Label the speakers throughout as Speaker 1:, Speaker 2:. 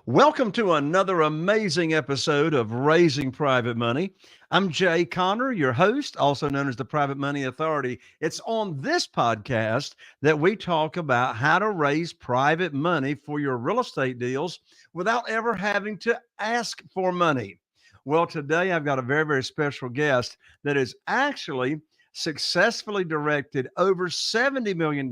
Speaker 1: Welcome to another amazing episode of Raising Private Money. I'm Jay Conner, your host, also known as the Private Money Authority. It's on this podcast that we talk about how to raise private money for your real estate deals without ever having to ask for money. Well, today I've got a very, very special guest that is actually successfully directed over $70 million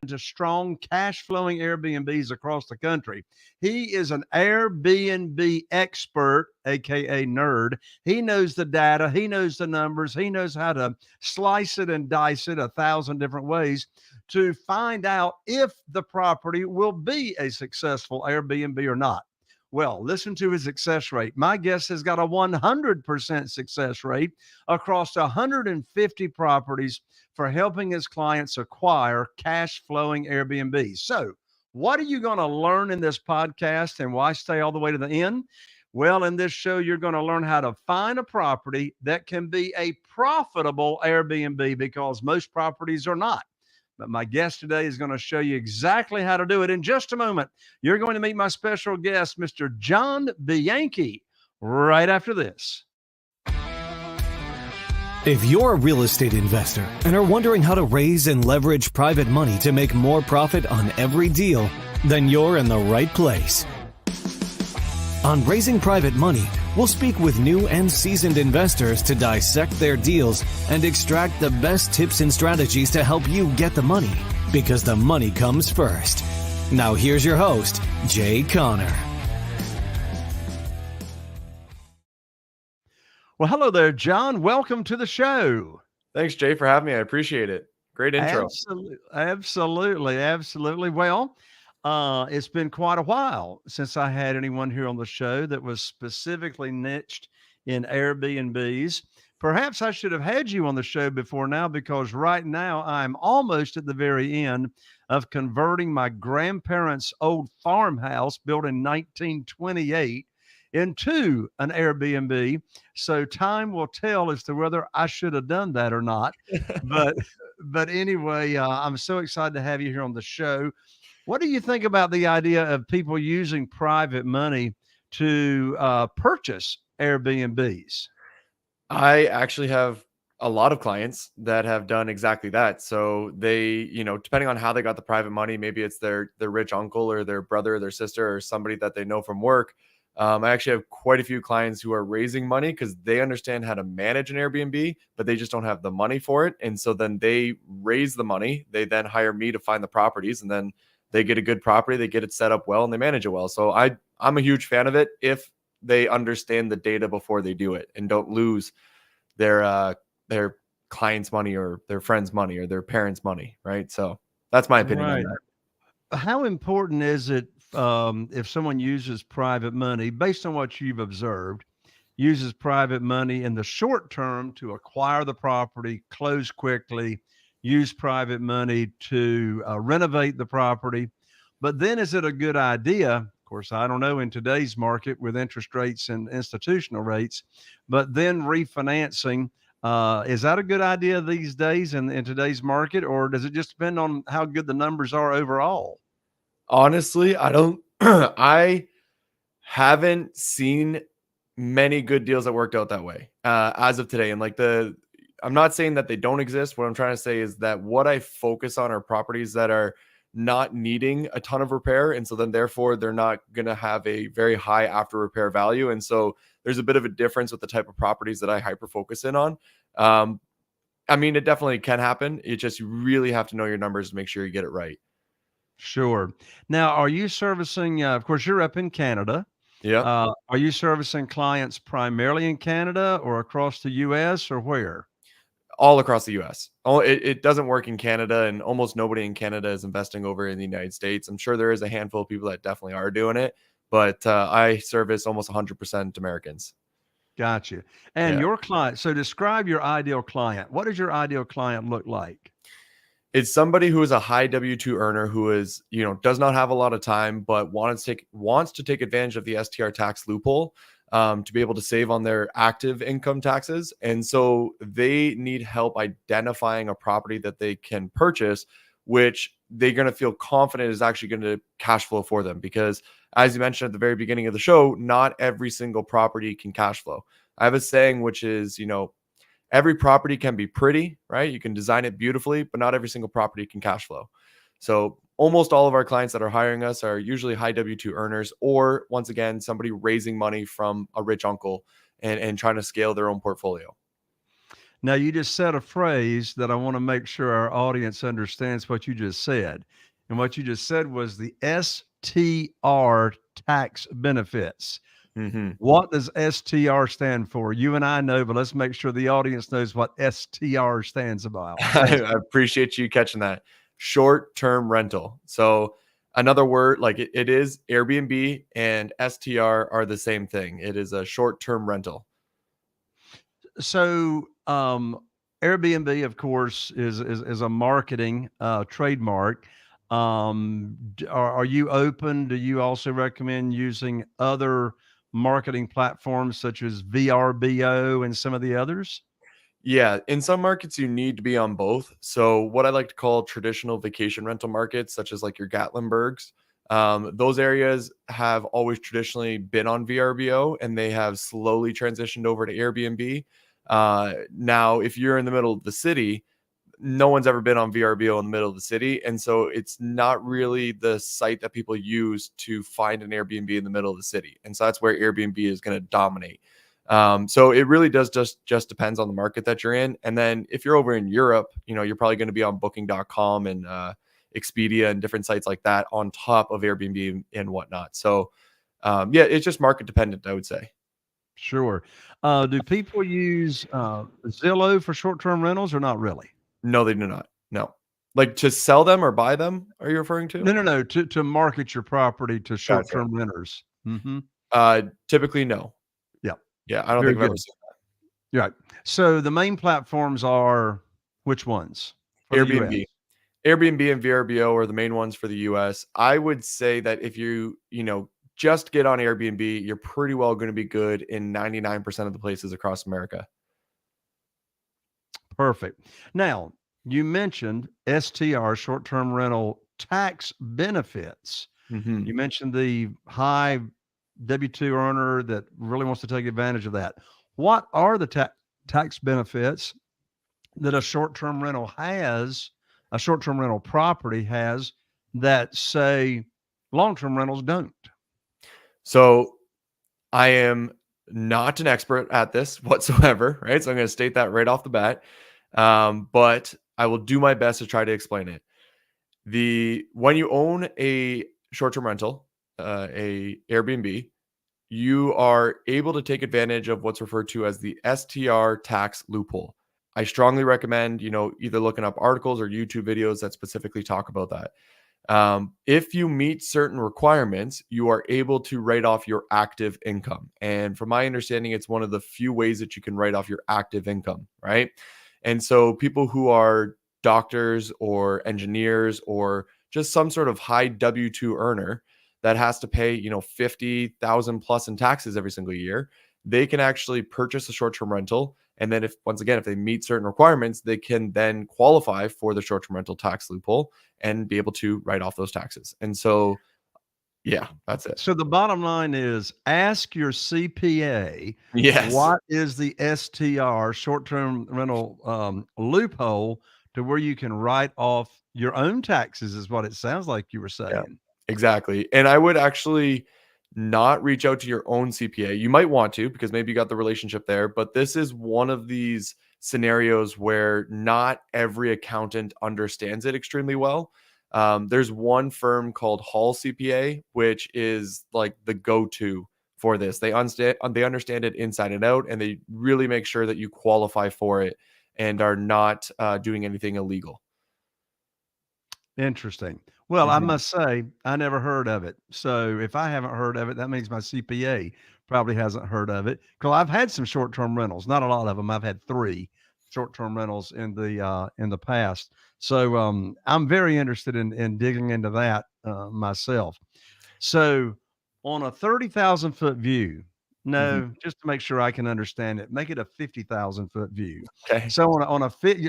Speaker 1: into strong cash flowing Airbnbs across the country. He is an Airbnb expert, AKA nerd. He knows the data, he knows the numbers, he knows how to slice it and dice it 1,000 different ways to find out if the property will be a successful Airbnb or not. Well, listen to his success rate. My guest has got a 100% success rate across 150 properties for helping his clients acquire cash flowing Airbnbs. So, what are you going to learn in this podcast and why stay all the way to the end? Well, in this show, you're going to learn how to find a property that can be a profitable Airbnb because most properties are not. But my guest today is going to show you exactly how to do it. In just a moment, you're going to meet my special guest, Mr. John Bianchi, right after this.
Speaker 2: If you're a real estate investor and are wondering how to raise and leverage private money to make more profit on every deal, then you're in the right place. On Raising Private Money, we'll speak with new and seasoned investors to dissect their deals and extract the best tips and strategies to help you get the money, because the money comes first. Now here's your host, Jay Conner.
Speaker 1: Well, hello there, John. Welcome to the show.
Speaker 3: Thanks, Jay, for having me. I appreciate it. Great intro.
Speaker 1: Absolutely. Well, it's been quite a while since I had anyone here on the show that was specifically niched in Airbnbs. Perhaps I should have had you on the show before now, because right now I'm almost at the very end of converting my grandparents' old farmhouse built in 1928 into an Airbnb. So time will tell as to whether I should have done that or not. But anyway, I'm so excited to have you here on the show. What do you think about the idea of people using private money to purchase Airbnbs?
Speaker 3: I actually have a lot of clients that have done exactly that. So they, depending on how they got the private money, maybe it's their rich uncle or their brother or their sister or somebody that they know from work. I actually have quite a few clients who are raising money because they understand how to manage an Airbnb, but they just don't have the money for it. And so then they raise the money. They then hire me to find the properties, and then they get a good property, they get it set up well, and they manage it well. So I'm a huge fan of it if they understand the data before they do it and don't lose their client's money or their friend's money or their parents' money, right? So that's my opinion on that.
Speaker 1: How important is it if someone uses private money, based on what you've observed, uses private money in the short term to acquire the property, close quickly, use private money to renovate the property? But then is it a good idea? Of course, I don't know in today's market with interest rates and institutional rates, but then refinancing, is that a good idea these days in today's market, or does it just depend on how good the numbers are overall?
Speaker 3: Honestly, I haven't seen many good deals that worked out that way as of today. And I'm not saying that they don't exist. What I'm trying to say is that what I focus on are properties that are not needing a ton of repair. And so then therefore they're not going to have a very high after repair value. And so there's a bit of a difference with the type of properties that I hyper focus in on. It definitely can happen. It just, you really have to know your numbers to make sure you get it right.
Speaker 1: Sure. Now, are you servicing, of course, you're up in Canada.
Speaker 3: Yeah.
Speaker 1: Are you servicing clients primarily in Canada or across the US, or where?
Speaker 3: All across the US. It doesn't work in Canada, and almost nobody in Canada is investing over in the United States. I'm sure there is a handful of people that definitely are doing it, but I service almost 100% Americans.
Speaker 1: Gotcha. And your client, so describe your ideal client. What does your ideal client look like?
Speaker 3: It's somebody who is a high W-2 earner who is, does not have a lot of time, but wants to take advantage of the STR tax loophole to be able to save on their active income taxes. And so they need help identifying a property that they can purchase, which they're going to feel confident is actually going to cash flow for them. Because as you mentioned at the very beginning of the show, not every single property can cash flow. I have a saying, which is, every property can be pretty, right? You can design it beautifully, but not every single property can cash flow. So almost all of our clients that are hiring us are usually high W-2 earners, or once again, somebody raising money from a rich uncle and trying to scale their own portfolio.
Speaker 1: Now, you just said a phrase that I want to make sure our audience understands what you just said. And what you just said was the STR tax benefits.
Speaker 3: Mm-hmm.
Speaker 1: What does STR stand for? You and I know, but let's make sure the audience knows what STR stands about.
Speaker 3: I appreciate you catching that. Short-term rental. So another word, like it is Airbnb and STR are the same thing. It is a short-term rental.
Speaker 1: So, Airbnb, of course, is a marketing trademark. Are you open? Do you also recommend using other marketing platforms such as VRBO and some of the others?
Speaker 3: Yeah, in some markets, you need to be on both. So, what I like to call traditional vacation rental markets, such as like your Gatlinburgs, those areas have always traditionally been on VRBO, and they have slowly transitioned over to Airbnb. Now, if you're in the middle of the city, no one's ever been on VRBO in the middle of the city. And so it's not really the site that people use to find an Airbnb in the middle of the city. And so that's where Airbnb is going to dominate. So it really does just depends on the market that you're in. And then if you're over in Europe, you're probably going to be on booking.com and Expedia and different sites like that on top of Airbnb and whatnot. So yeah, it's just market dependent, I would say.
Speaker 1: Sure. Do people use Zillow for short-term rentals or not really?
Speaker 3: No, they do not. No. Like to sell them or buy them, are you referring to?
Speaker 1: No. To market your property to
Speaker 3: Gotcha.
Speaker 1: short-term renters. Mm-hmm.
Speaker 3: Typically, no.
Speaker 1: Yeah.
Speaker 3: Yeah, I don't
Speaker 1: Very
Speaker 3: think I've ever
Speaker 1: good.
Speaker 3: seen
Speaker 1: You're right. So the main platforms are which ones for the US?
Speaker 3: Airbnb. Airbnb and VRBO are the main ones for the US. I would say that if you just get on Airbnb, you're pretty well going to be good in 99% of the places across America.
Speaker 1: Perfect. Now, you mentioned STR, short-term rental tax benefits.
Speaker 3: Mm-hmm.
Speaker 1: You mentioned the high W-2 earner that really wants to take advantage of that. What are the tax benefits that a short-term rental property has that, say, long-term rentals don't?
Speaker 3: So I am not an expert at this whatsoever, right? So I'm going to state that right off the bat. But I will do my best to try to explain it. When you own a short-term rental, a Airbnb, you are able to take advantage of what's referred to as the STR tax loophole. I strongly recommend, either looking up articles or YouTube videos that specifically talk about that. If you meet certain requirements, you are able to write off your active income. And from my understanding, it's one of the few ways that you can write off your active income, right? And so people who are doctors or engineers or just some sort of high W-2 earner that has to pay, 50,000 plus in taxes every single year, they can actually purchase a short-term rental. And then if they meet certain requirements, they can then qualify for the short-term rental tax loophole and be able to write off those taxes. And so, yeah, that's it.
Speaker 1: So the bottom line is ask your CPA,
Speaker 3: Yes.
Speaker 1: what is the STR, short-term rental loophole, to where you can write off your own taxes is what it sounds like you were saying.
Speaker 3: Yeah, exactly. And I would actually not reach out to your own CPA. You might want to, because maybe you got the relationship there, but this is one of these scenarios where not every accountant understands it extremely well. There's one firm called Hall CPA, which is like the go-to for this. They understand it inside and out, and they really make sure that you qualify for it and are not doing anything illegal.
Speaker 1: Interesting. Well, I
Speaker 3: Mm-hmm.
Speaker 1: must say, I never heard of it. So if I haven't heard of it, that means my CPA probably hasn't heard of it. Because I've had some short-term rentals, not a lot of them. I've had 3 short-term rentals in the past. So I'm very interested in digging into that myself. So on a 30,000 foot view, just to make sure I can understand it, make it a 50,000 foot view.
Speaker 3: Okay.
Speaker 1: So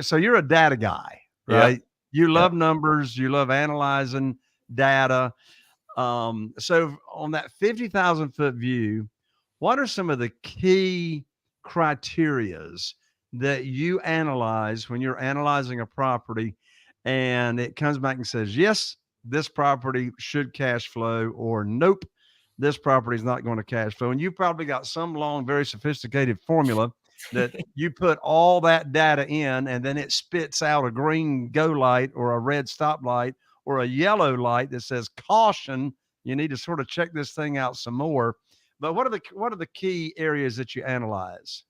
Speaker 1: so you're a data guy,
Speaker 3: Yeah.
Speaker 1: right? You
Speaker 3: Yeah.
Speaker 1: love numbers. You love analyzing data. So on that 50,000 foot view, what are some of the key criterias that you analyze when you're analyzing a property and it comes back and says, yes, this property should cash flow, or nope, this property is not going to cash flow? And you probably got some long, very sophisticated formula that you put all that data in, and then it spits out a green go light or a red stop light or a yellow light that says caution. You need to sort of check this thing out some more. But what are the key areas that you analyze?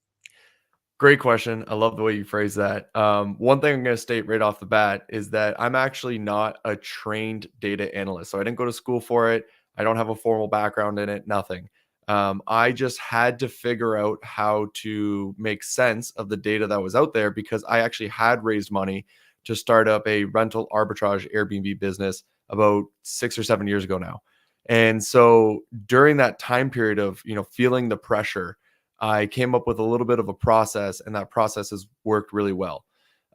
Speaker 3: Great question. I love the way you phrase that. One thing I'm going to state right off the bat is that I'm actually not a trained data analyst. So I didn't go to school for it. I don't have a formal background in it, nothing. I just had to figure out how to make sense of the data that was out there, because I actually had raised money to start up a rental arbitrage Airbnb business about 6 or 7 years ago now. And so during that time period of, feeling the pressure, I came up with a little bit of a process, and that process has worked really well.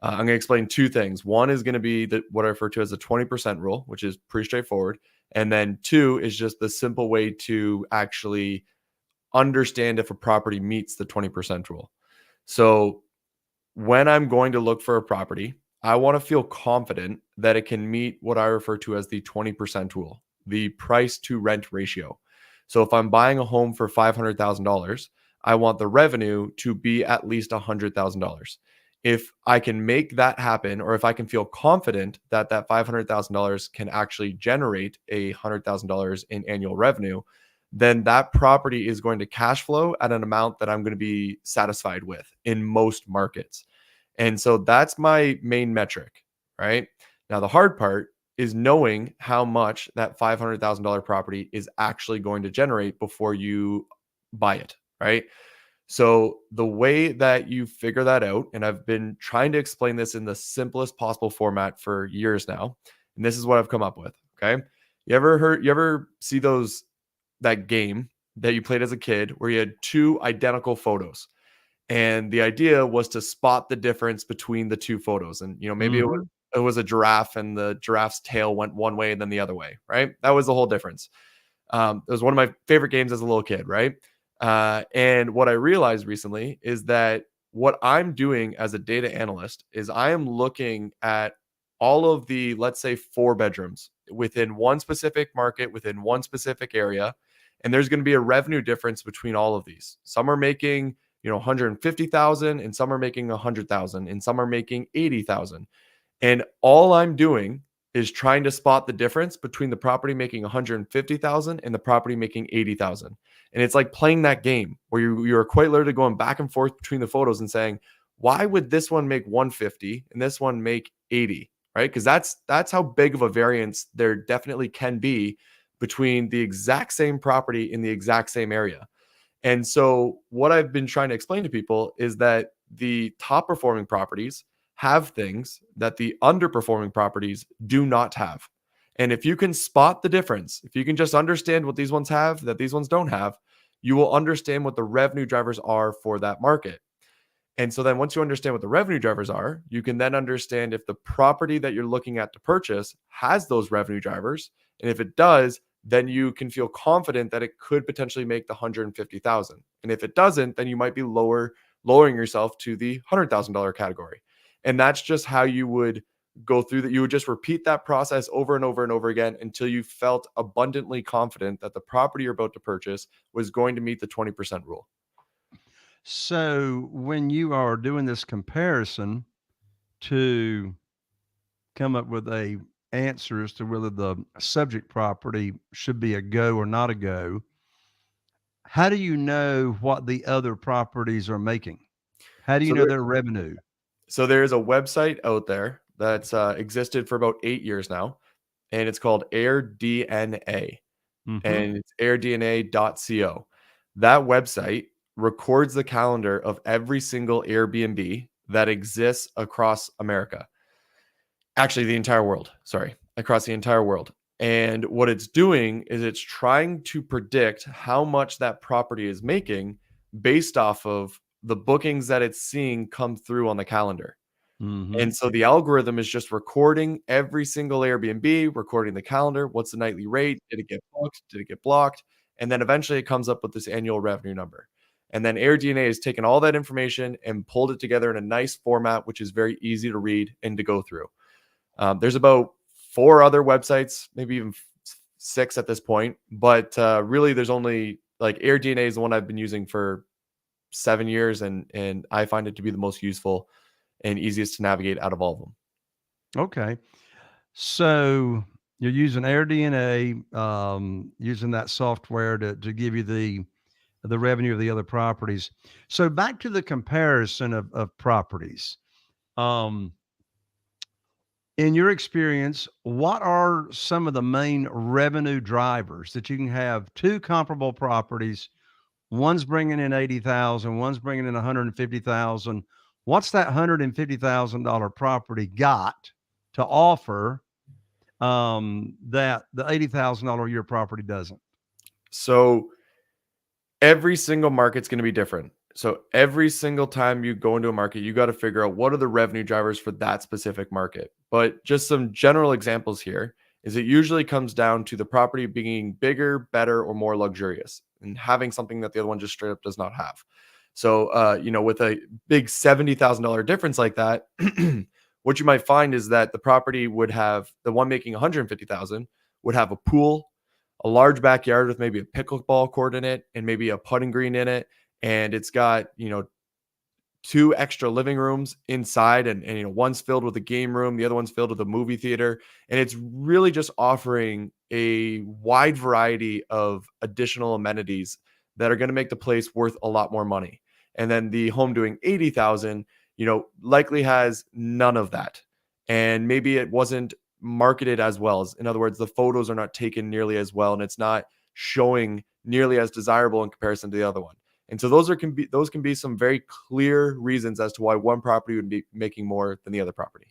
Speaker 3: I'm going to explain two things. One is going to be what I refer to as the 20% rule, which is pretty straightforward. And then two is just the simple way to actually understand if a property meets the 20% rule. So when I'm going to look for a property, I want to feel confident that it can meet what I refer to as the 20% rule, the price to rent ratio. So if I'm buying a home for $500,000, I want the revenue to be at least $100,000. If I can make that happen, or if I can feel confident that that $500,000 can actually generate $100,000 in annual revenue, then that property is going to cash flow at an amount that I'm going to be satisfied with in most markets. And so that's my main metric, right? Now, the hard part is knowing how much that $500,000 property is actually going to generate before you buy it, right? So the way that you figure that out, and I've been trying to explain this in the simplest possible format for years now, and this is what I've come up with, okay? You ever see that game that you played as a kid where you had two identical photos? And the idea was to spot the difference between the two photos. And, maybe
Speaker 1: Mhm.
Speaker 3: it was a giraffe, and the giraffe's tail went one way and then the other way, right? That was the whole difference. It was one of my favorite games as a little kid, right? And what I realized recently is that what I'm doing as a data analyst is I am looking at all of the, let's say, 4 bedrooms within one specific market, within one specific area. And there's going to be a revenue difference between all of these. Some are making, 150,000, and some are making 100,000, and some are making 80,000. And all I'm doing is trying to spot the difference between the property making 150,000 and the property making 80,000. And it's like playing that game where you're quite literally going back and forth between the photos and saying, why would this one make 150 and this one make 80, right? Because that's how big of a variance there definitely can be between the exact same property in the exact same area. And so what I've been trying to explain to people is that the top performing properties have things that the underperforming properties do not have. And if you can spot the difference, if you can just understand what these ones have that these ones don't have, you will understand what the revenue drivers are for that market. And so then once you understand what the revenue drivers are, you can then understand if the property that you're looking at to purchase has those revenue drivers. And if it does, then you can feel confident that it could potentially make the 150,000. And if it doesn't, then you might be lowering yourself to the $100,000 category. And that's just how you would go through that. You would just repeat that process over and over and over again until you felt abundantly confident that the property you're about to purchase was going to meet the 20% rule.
Speaker 1: So when you are doing this comparison to come up with a answer as to whether the subject property should be a go or not a go, how do you know what the other properties are making? How do you
Speaker 3: So
Speaker 1: know
Speaker 3: there,
Speaker 1: their revenue?
Speaker 3: so there's a website out there that's existed for about 8 years now, and it's called AirDNA,
Speaker 1: Mhm.
Speaker 3: and it's airdna.co. That website records the calendar of every single Airbnb that exists across America. Actually, the entire world. Sorry, across the entire world. And what it's doing is it's trying to predict how much that property is making based off of the bookings that it's seeing come through on the calendar.
Speaker 1: Mm-hmm.
Speaker 3: And so the algorithm is just recording every single Airbnb, recording the calendar. What's the nightly rate? Did it get booked? Did it get blocked? And then eventually it comes up with this annual revenue number. And then AirDNA has taken all that information and pulled it together in a nice format, which is very easy to read and to go through. There's about 4 other websites, maybe even 6 at this point, but really there's only like AirDNA is the one I've been using for 7 years, and I find it to be the most useful and easiest to navigate out of all of them.
Speaker 1: Okay. So you're using AirDNA, using that software to give you the revenue of the other properties. So back to the comparison of properties. Um, in your experience, what are some of the main revenue drivers that you can have two comparable properties? One's bringing in 80,000, one's bringing in 150,000. What's that $150,000 property got to offer that the $80,000 a year property doesn't?
Speaker 3: So every single market's going to be different. So every single time you go into a market, you got to figure out what are the revenue drivers for that specific market. But just some general examples here is it usually comes down to the property being bigger, better, or more luxurious and having something that the other one just straight up does not have. So, with a big $70,000 difference like that, what you might find is that the property would have the one making 150,000 would have a pool, a large backyard with maybe a pickleball court in it and maybe a putting green in it. And it's got, 2 extra living rooms inside and one's filled with a game room, the other one's filled with a movie theater. And it's really just offering a wide variety of additional amenities that are going to make the place worth a lot more money. And then the home doing 80,000, likely has none of that. And maybe it wasn't marketed as well. In other words, the photos are not taken nearly as well and it's not showing nearly as desirable in comparison to the other one. And so those can be some very clear reasons as to why one property would be making more than the other property.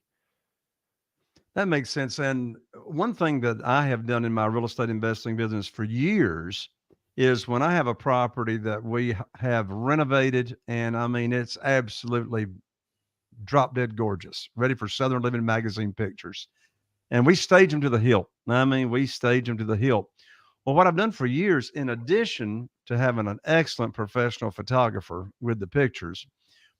Speaker 1: That makes sense. And one thing that I have done in my real estate investing business for years is when I have a property that we have renovated, and I mean, it's absolutely drop dead gorgeous, ready for Southern Living magazine pictures. And we stage them to the hilt. I mean, we stage them to the hilt. Well, what I've done for years, in addition to having an excellent professional photographer with the pictures,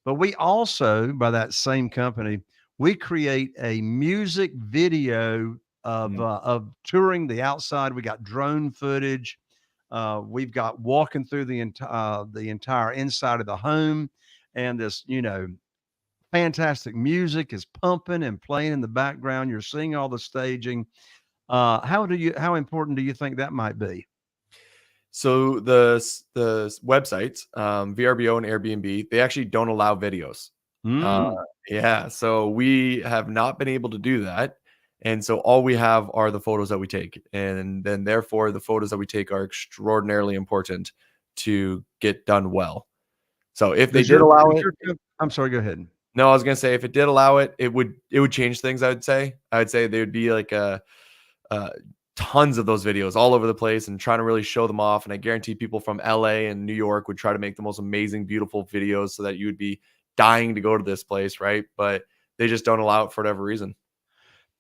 Speaker 1: but we also, by that same company, we create a music video of touring the outside. We got drone footage. We've got walking through the entire inside of the home, and this fantastic music is pumping and playing in the background. You're seeing all the staging. How important do you think that might be?
Speaker 3: So the websites, VRBO and Airbnb, they actually don't allow videos.
Speaker 1: Mm.
Speaker 3: Yeah, so we have not been able to do that. And so all we have are the photos that we take. And then therefore the photos that we take are extraordinarily important to get done well. So if they did allow it,
Speaker 1: I'm sorry, go ahead.
Speaker 3: no, I was gonna say if it did allow it, it would change things. I would say there would be like tons of those videos all over the place and trying to really show them off. And I guarantee people from LA and New York would try to make the most amazing, beautiful videos so that you would be dying to go to this place, right? But they just don't allow it for whatever reason.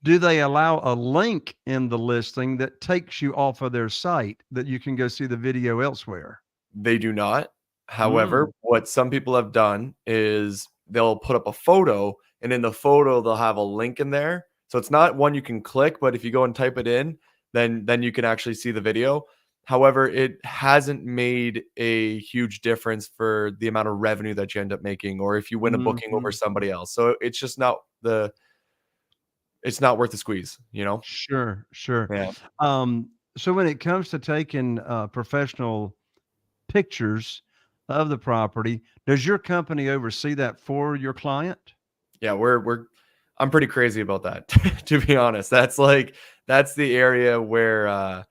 Speaker 1: Do they allow a link in the listing that takes you off of their site that you can go see the video elsewhere?
Speaker 3: They do not. However, what some people have done is they'll put up a photo and in the photo they'll have a link in there. So it's not one you can click, but if you go and type it in, then you can actually see the video. However, it hasn't made a huge difference for the amount of revenue that you end up making, or if you win a booking over somebody else. So it's just not it's not worth the squeeze,
Speaker 1: Sure.
Speaker 3: Yeah.
Speaker 1: So when it comes to taking professional pictures of the property, does your company oversee that for your client?
Speaker 3: Yeah, I'm pretty crazy about that, to be honest. That's the area where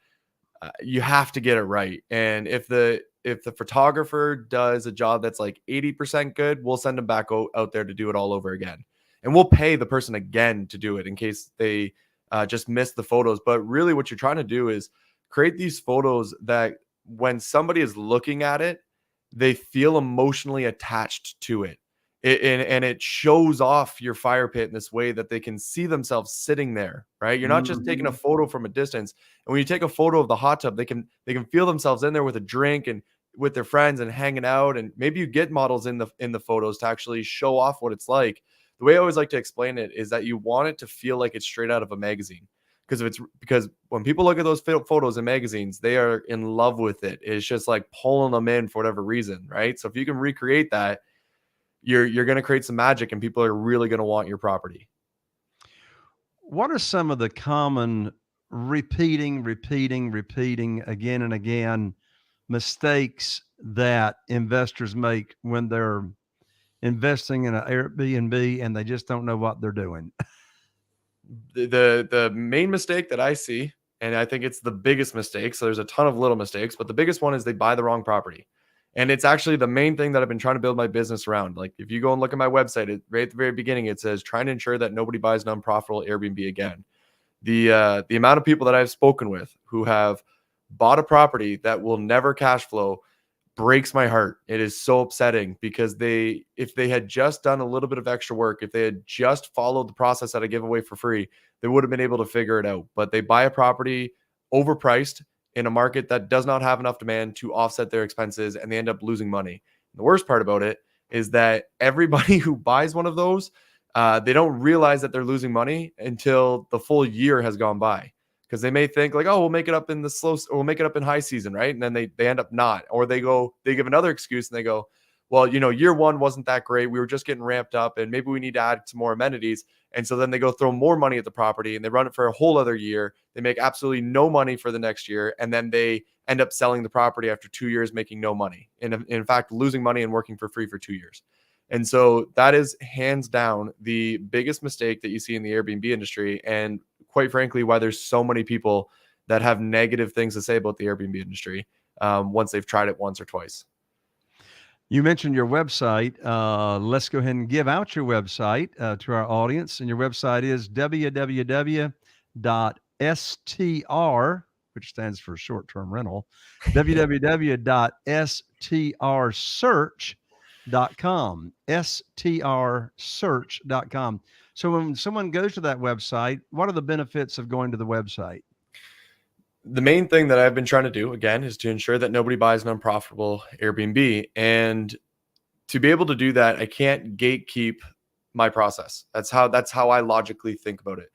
Speaker 3: you have to get it right. And if the photographer does a job that's like 80% good, we'll send them back out there to do it all over again. And we'll pay the person again to do it in case they just missed the photos. But really what you're trying to do is create these photos that when somebody is looking at it, they feel emotionally attached to it. And it shows off your fire pit in this way that they can see themselves sitting there, right? You're not just taking a photo from a distance. And when you take a photo of the hot tub, they can feel themselves in there with a drink and with their friends and hanging out. And maybe you get models in the photos to actually show off what it's like. The way I always like to explain it is that you want it to feel like it's straight out of a magazine. Because when people look at those photos in magazines, they are in love with it. It's just like pulling them in for whatever reason, right? So if you can recreate that, you're going to create some magic, and people are really going to want your property.
Speaker 1: What are some of the common repeating again and again mistakes that investors make when they're investing in an Airbnb and they just don't know what they're doing?
Speaker 3: The main mistake that I see, and I think it's the biggest mistake, so there's a ton of little mistakes, but the biggest one is they buy the wrong property. And it's actually the main thing that I've been trying to build my business around. Like if you go and look at my website, right at the very beginning, it says trying to ensure that nobody buys an unprofitable Airbnb again. The amount of people that I've spoken with who have bought a property that will never cash flow breaks my heart. It is so upsetting because if they had just done a little bit of extra work, if they had just followed the process that I give away for free, they would have been able to figure it out. But they buy a property overpriced in a market that does not have enough demand to offset their expenses, and they end up losing money. And the worst part about it is that everybody who buys one of those, they don't realize that they're losing money until the full year has gone by. Because they may think like, oh, we'll make it up in the slow, or we'll make it up in high season, right? And then they end up not, or they give another excuse and they go, well, year one wasn't that great. We were just getting ramped up, and maybe we need to add some more amenities. And so then they go throw more money at the property, and they run it for a whole other year. They make absolutely no money for the next year, and then they end up selling the property after 2 years, making no money, and in fact losing money and working for free for 2 years. And so that is hands down the biggest mistake that you see in the Airbnb industry, and quite frankly, why there's so many people that have negative things to say about the Airbnb industry once they've tried it once or twice.
Speaker 1: You mentioned your website. Let's go ahead and give out your website to our audience. And your website is www.str, which stands for short-term rental, www.strsearch.com, strsearch.com. So when someone goes to that website, what are the benefits of going to the website?
Speaker 3: The main thing that I've been trying to do, again, is to ensure that nobody buys an unprofitable Airbnb. And to be able to do that, I can't gatekeep my process. That's how I logically think about it.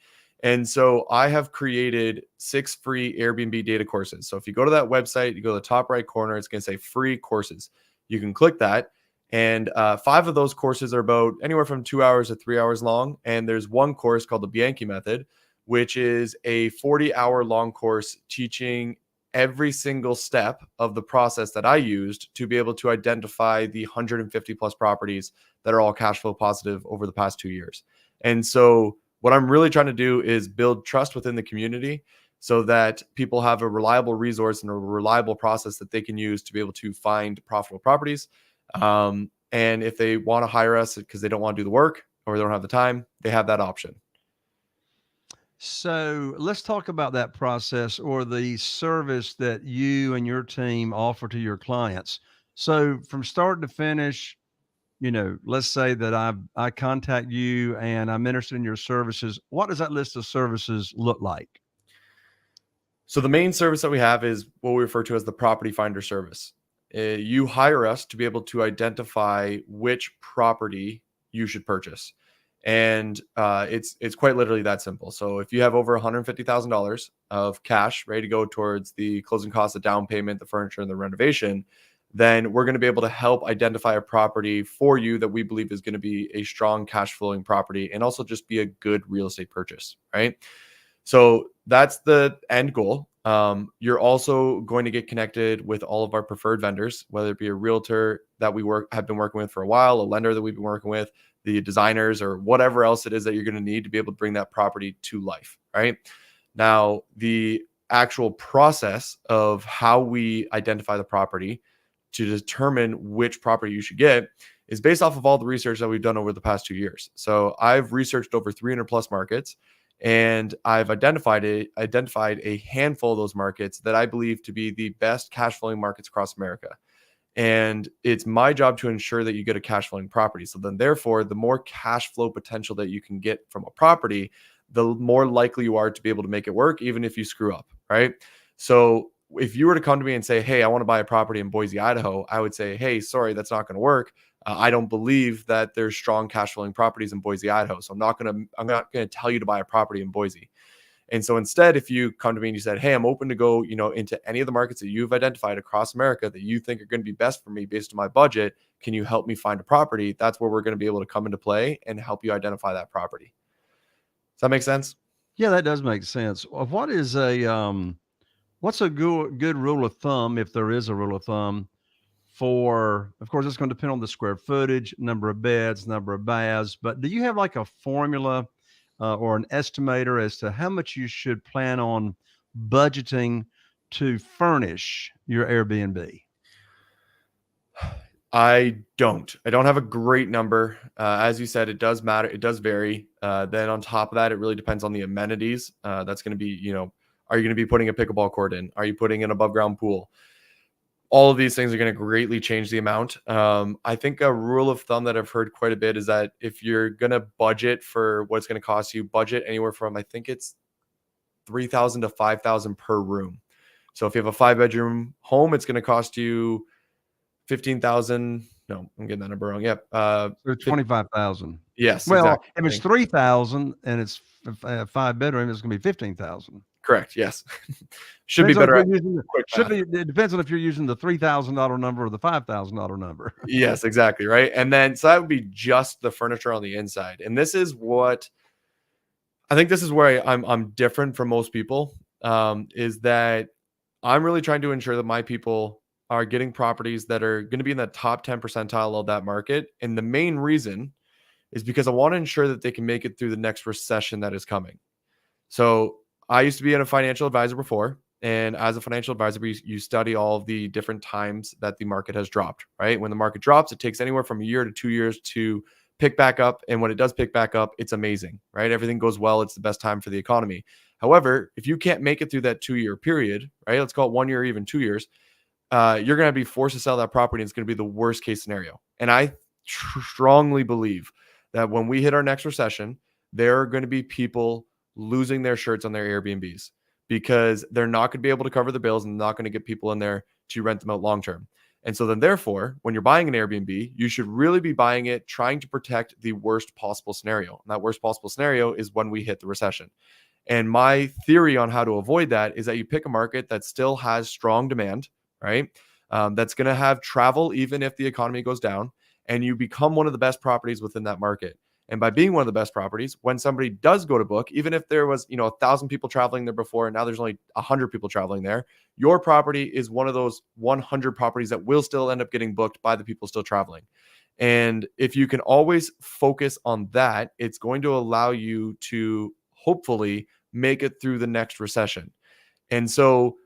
Speaker 3: And so I have created 6 free Airbnb data courses. So if you go to that website, you go to the top right corner, it's going to say free courses. You can click that. And 5 of those courses are about anywhere from 2 hours to 3 hours long. And there's one course called the Bianchi method, which is a 40-hour long course teaching every single step of the process that I used to be able to identify the 150 plus properties that are all cash flow positive over the past 2 years. And so what I'm really trying to do is build trust within the community so that people have a reliable resource and a reliable process that they can use to be able to find profitable properties. And if they want to hire us because they don't want to do the work or they don't have the time, they have that option.
Speaker 1: So let's talk about that process or the service that you and your team offer to your clients. So from start to finish, let's say that I contact you and I'm interested in your services. What does that list of services look like?
Speaker 3: So the main service that we have is what we refer to as the property finder service. You hire us to be able to identify which property you should purchase. And it's quite literally that simple. So if you have over $150,000 of cash ready to go towards the closing costs, the down payment, the furniture, and the renovation, then we're going to be able to help identify a property for you that we believe is going to be a strong cash flowing property and also just be a good real estate purchase, right? So that's the end goal. You're also going to get connected with all of our preferred vendors, whether it be a realtor that we have been working with for a while, a lender that we've been working with, the designers, or whatever else it is that you're going to need to be able to bring that property to life, right? Now, the actual process of how we identify the property to determine which property you should get is based off of all the research that we've done over the past 2 years. So I've researched over 300 plus markets, and I've identified a handful of those markets that I believe to be the best cash flowing markets across America. And it's my job to ensure that you get a cash flowing property. So then therefore, the more cash flow potential that you can get from a property, the more likely you are to be able to make it work, even if you screw up, right? So if you were to come to me and say, hey, I want to buy a property in Boise, Idaho, I would say, hey, sorry, that's not going to work. I don't believe that there's strong cash flowing properties in Boise, Idaho. So I'm not going to tell you to buy a property in Boise. And so instead, if you come to me and you said, hey, I'm open to go, into any of the markets that you've identified across America that you think are going to be best for me based on my budget, can you help me find a property? That's where we're going to be able to come into play and help you identify that property. Does that make sense?
Speaker 1: Yeah, that does make sense. What is what's a good rule of thumb, if there is a rule of thumb, for, of course, it's going to depend on the square footage, number of beds, number of baths, but do you have like a formula or an estimator as to how much you should plan on budgeting to furnish your Airbnb?
Speaker 3: I don't have a great number. As you said, it does matter. It does vary. Then on top of that, it really depends on the amenities. That's going to be, are you going to be putting a pickleball court in? Are you putting an above ground pool? All of these things are going to greatly change the amount. I think a rule of thumb that I've heard quite a bit is that if you're going to budget for what it's going to cost you, budget anywhere from, I think it's $3,000 to $5,000 per room. So if you have a 5-bedroom home, it's going to cost you 15,000. No, I'm getting that number wrong. Yep.
Speaker 1: So 25,000.
Speaker 3: Yes.
Speaker 1: Well,
Speaker 3: exactly.
Speaker 1: if it's 3,000 and it's a 5-bedroom, it's going to be 15,000.
Speaker 3: Correct. Yes. Should be better.
Speaker 1: It depends on if you're using the $3,000 number or the $5,000 number.
Speaker 3: Yes, exactly. Right. And then, so that would be just the furniture on the inside. And this is what I think, this is where I'm different from most people, is that I'm really trying to ensure that my people are getting properties that are going to be in the top 10 percentile of that market. And the main reason is because I want to ensure that they can make it through the next recession that is coming. So I used to be a financial advisor before. And as a financial advisor, you study all of the different times that the market has dropped, right? When the market drops, it takes anywhere from a year to 2 years to pick back up. And when it does pick back up, it's amazing, right? Everything goes well. It's the best time for the economy. However, if you can't make it through that 2-year period, right? Let's call it 1 year, even 2 years. You're going to be forced to sell that property. And it's going to be the worst case scenario. And I strongly believe that when we hit our next recession, there are going to be people losing their shirts on their Airbnbs because they're not going to be able to cover the bills and not going to get people in there to rent them out long term. And so then therefore, when you're buying an Airbnb, you should really be buying it trying to protect the worst possible scenario. And that worst possible scenario is when we hit the recession. And my theory on how to avoid that is that you pick a market that still has strong demand, right? That's going to have travel even if the economy goes down, and you become one of the best properties within that market. And by being one of the best properties, when somebody does go to book, even if there was, 1,000 people traveling there before, and now there's only 100 people traveling there, your property is one of those 100 properties that will still end up getting booked by the people still traveling. And if you can always focus on that, it's going to allow you to hopefully make it through the next recession. And so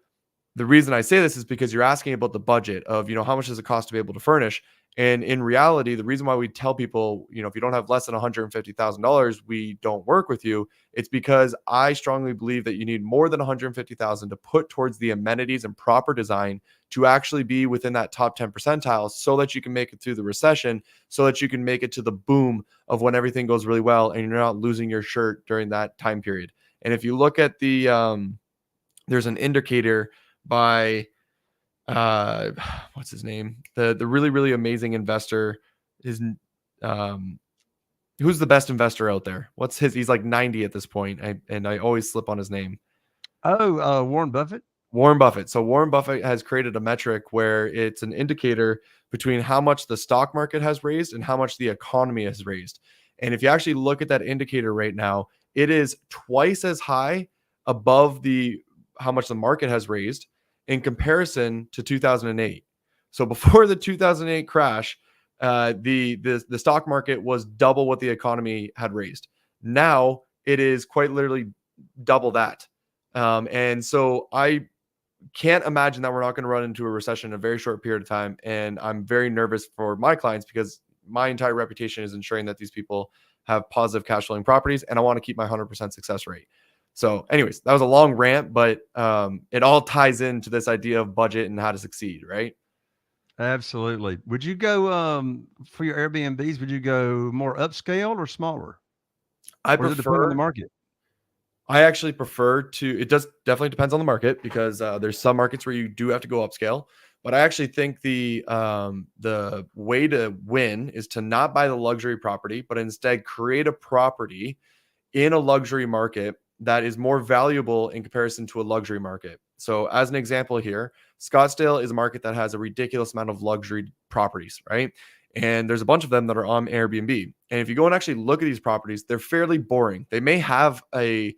Speaker 3: the reason I say this is because you're asking about the budget of, how much does it cost to be able to furnish? And in reality, the reason why we tell people, if you don't have less than $150,000, we don't work with you. It's because I strongly believe that you need more than $150,000 to put towards the amenities and proper design to actually be within that top 10 percentile so that you can make it through the recession, so that you can make it to the boom of when everything goes really well and you're not losing your shirt during that time period. And if you look at the, there's an indicator by, what's his name? The really, really amazing investor is, who's the best investor out there? What's his, he's like 90 at this point. I always slip on his name.
Speaker 1: Warren Buffett.
Speaker 3: Warren Buffett. So Warren Buffett has created a metric where it's an indicator between how much the stock market has raised and how much the economy has raised. And if you actually look at that indicator right now, it is twice as high above how much the market has raised in comparison to 2008. So before the 2008 crash, the stock market was double what the economy had raised. Now it is quite literally double that. And so I can't imagine that we're not going to run into a recession in a very short period of time. And I'm very nervous for my clients because my entire reputation is ensuring that these people have positive cash flowing properties, and I want to keep my 100% success rate. So anyways, that was a long rant, but it all ties into this idea of budget and how to succeed, right?
Speaker 1: Absolutely. Would you go for your Airbnbs? Would you go more upscale or smaller,
Speaker 3: I
Speaker 1: or does it depend on the
Speaker 3: prefer
Speaker 1: market?
Speaker 3: I actually prefer to, it does definitely depends on the market because there's some markets where you do have to go upscale. But I actually think the way to win is to not buy the luxury property, but instead create a property in a luxury market that is more valuable in comparison to a luxury market. So as an example here, Scottsdale is a market that has a ridiculous amount of luxury properties, right? And there's a bunch of them that are on Airbnb. And if you go and actually look at these properties, they're fairly boring. They may have a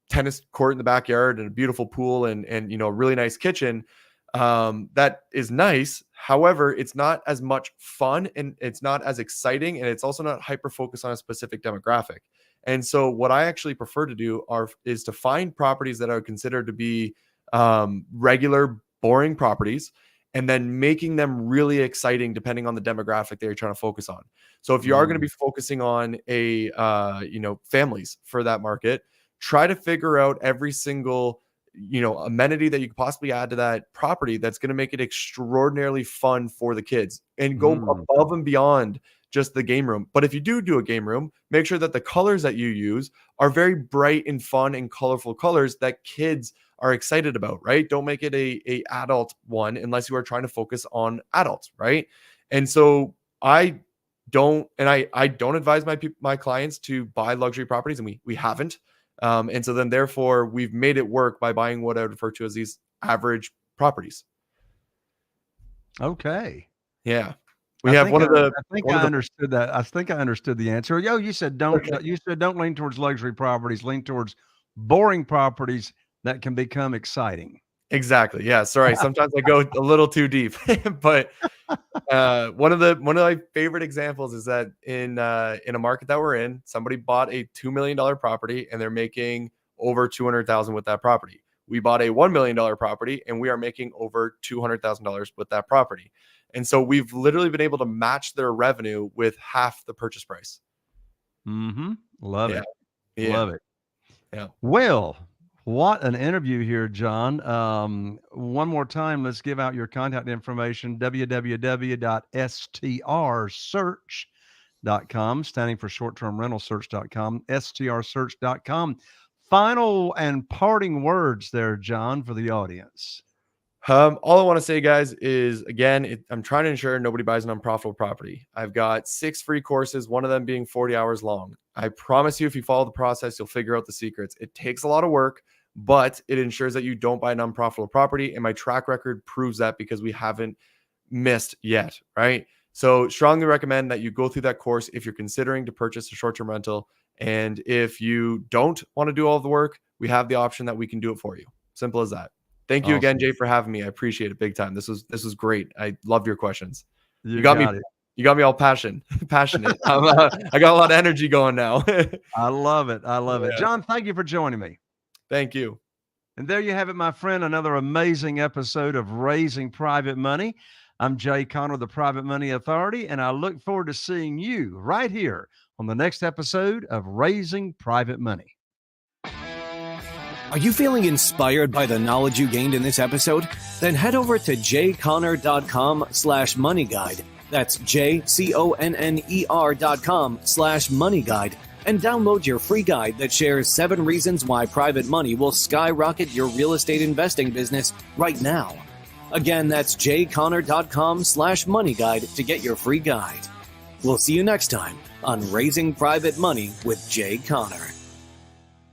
Speaker 3: tennis court in the backyard and a beautiful pool and a really nice kitchen. That is nice. However, it's not as much fun and it's not as exciting, and it's also not hyper focused on a specific demographic. And so what I actually prefer to do is to find properties that are considered to be regular boring properties, and then making them really exciting depending on the demographic that you're trying to focus on. So if you are going to be focusing on families for that market, try to figure out every single amenity that you could possibly add to that property that's going to make it extraordinarily fun for the kids, and go above and beyond just the game room. But if you do a game room, make sure that the colors that you use are very bright and fun and colorful colors that kids are excited about, right? Don't make it a adult one unless you are trying to focus on adults, right? And so I don't advise my clients to buy luxury properties, and we haven't. And so then therefore we've made it work by buying what I would refer to as these average properties.
Speaker 1: Okay.
Speaker 3: Yeah. I
Speaker 1: understood that. I think I understood the answer. You said don't lean towards luxury properties, lean towards boring properties that can become exciting.
Speaker 3: Exactly. Yeah. Sorry. Sometimes I go a little too deep, but one of my favorite examples is that in a market that we're in, somebody bought a $2 million property and they're making over $200,000 with that property. We bought a $1 million property and we are making over $200,000 with that property. And so we've literally been able to match their revenue with half the purchase price.
Speaker 1: Love it.
Speaker 3: Yeah.
Speaker 1: Love it.
Speaker 3: Yeah.
Speaker 1: Well, what an interview here, John. One more time, let's give out your contact information, www.strsearch.com, standing for short-term rental search.com, strsearch.com. Final and parting words there, John, for the audience.
Speaker 3: All I want to say, guys, is again, I'm trying to ensure nobody buys an unprofitable property. I've got 6 free courses, one of them being 40 hours long. I promise you, if you follow the process, you'll figure out the secrets. It takes a lot of work, but it ensures that you don't buy an unprofitable property. And my track record proves that because we haven't missed yet, right? So strongly recommend that you go through that course if you're considering to purchase a short-term rental. And if you don't want to do all the work, we have the option that we can do it for you. Simple as that. Thank you again, Jay, for having me. I appreciate it big time. This was great. I loved your questions. You got me all passionate. I got a lot of energy going now.
Speaker 1: I love it. John, thank you for joining me.
Speaker 3: Thank you.
Speaker 1: And there you have it, my friend. Another amazing episode of Raising Private Money. I'm Jay Conner, the Private Money Authority, and I look forward to seeing you right here on the next episode of Raising Private Money.
Speaker 2: Are you feeling inspired by the knowledge you gained in this episode? Then head over to jconner.com/moneyguide. That's jconner.com/moneyguide and download your free guide that shares 7 reasons why private money will skyrocket your real estate investing business right now. Again, that's jconner.com/moneyguide to get your free guide. We'll see you next time on Raising Private Money with Jay Conner.